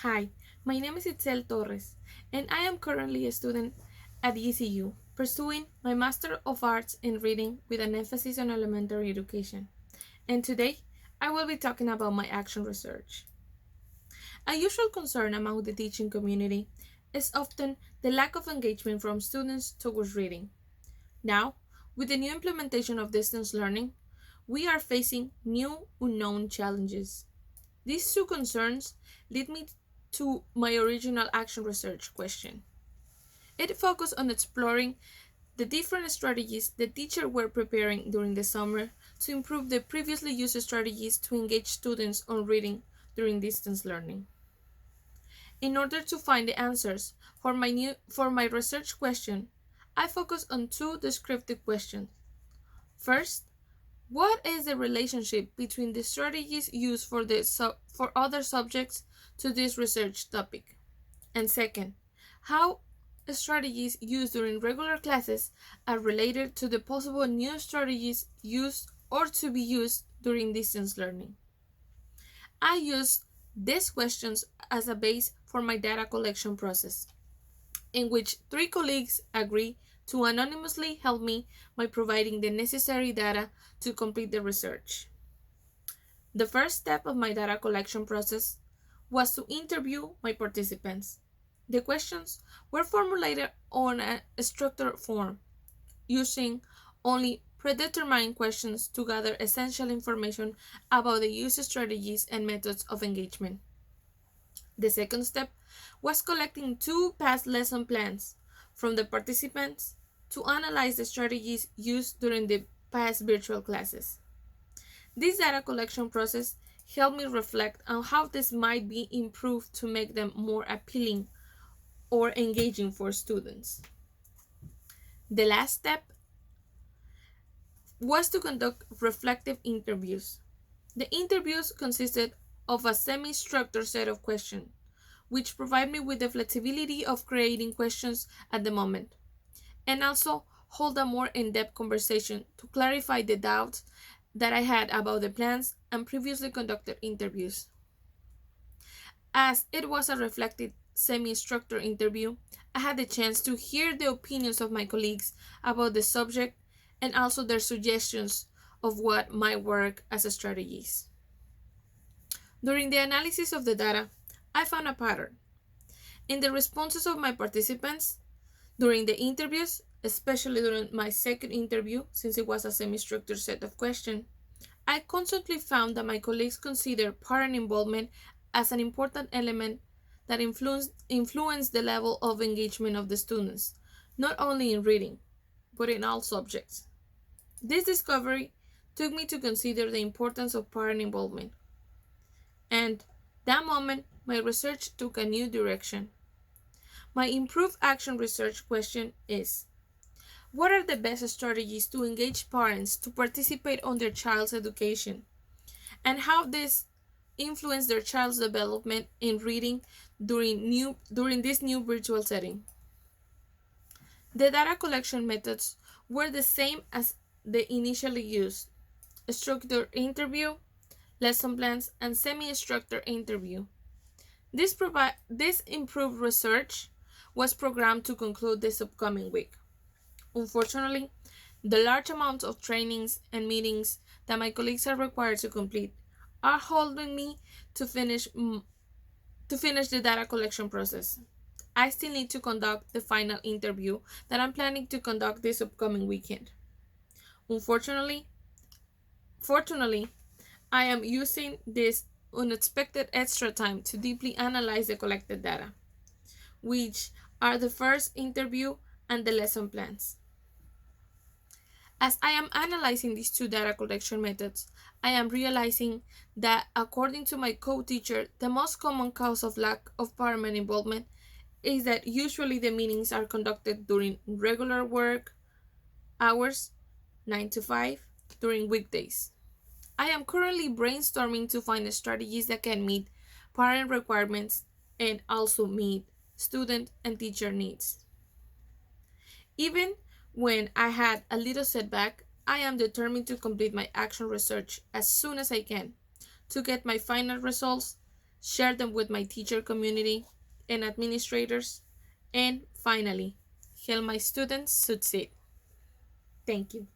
Hi, my name is Itzel Torres, and I am currently a student at ECU, pursuing my Master of Arts in Reading with an emphasis on elementary education. And today, I will be talking about my action research. A usual concern among the teaching community is often the lack of engagement from students towards reading. Now, with the new implementation of distance learning, we are facing new unknown challenges. These two concerns lead me to my original action research question. It focused on exploring the different strategies the teachers were preparing during the summer to improve the previously used strategies to engage students on reading during distance learning. In order to find the answers for my research question, I focused on two descriptive questions. First, what is the relationship between the strategies used for other subjects to this research topic? And second, how strategies used during regular classes are related to the possible new strategies used or to be used during distance learning. I used these questions as a base for my data collection process, in which three colleagues agree to anonymously help me by providing the necessary data to complete the research. The first step of my data collection process was to interview my participants. The questions were formulated on a structured form, using only predetermined questions to gather essential information about the use strategies and methods of engagement. The second step was collecting two past lesson plans from the participants to analyze the strategies used during the past virtual classes. This data collection process helped me reflect on how this might be improved to make them more appealing or engaging for students. The last step was to conduct reflective interviews. The interviews consisted of a semi structured set of questions, which provide me with the flexibility of creating questions at the moment, and also hold a more in depth conversation to clarify the doubts that I had about the plans and previously conducted interviews. As it was a reflective semi structured interview, I had the chance to hear the opinions of my colleagues about the subject and also their suggestions of what might work as strategies. During the analysis of the data, I found a pattern. In the responses of my participants during the interviews, especially during my second interview, since it was a semi structured set of questions, I constantly found that my colleagues consider parent involvement as an important element that influenced the level of engagement of the students, not only in reading, but in all subjects. This discovery took me to consider the importance of parent involvement, and that moment my research took a new direction. My improved action research question is: what are the best strategies to engage parents to participate on their child's education, and how this influence their child's development in reading during this new virtual setting? The data collection methods were the same as the initially used: structured interview, lesson plans, and semi-structured interview. This improved research was programmed to conclude this upcoming week. Unfortunately, the large amount of trainings and meetings that my colleagues are required to complete are holding me to finish the data collection process. I still need to conduct the final interview that I'm planning to conduct this upcoming weekend. Unfortunately, fortunately, I am using this unexpected extra time to deeply analyze the collected data, which are the first interview and the lesson plans. As I am analyzing these two data collection methods, I am realizing that, according to my co teacher, the most common cause of lack of parent involvement is that usually the meetings are conducted during regular work hours, 9 to 5, during weekdays. I am currently brainstorming to find strategies that can meet parent requirements and also meet student and teacher needs. Even when I had a little setback, I am determined to complete my action research as soon as I can to get my final results share them with my teacher community and administrators, and finally, help my students succeed. Thank you.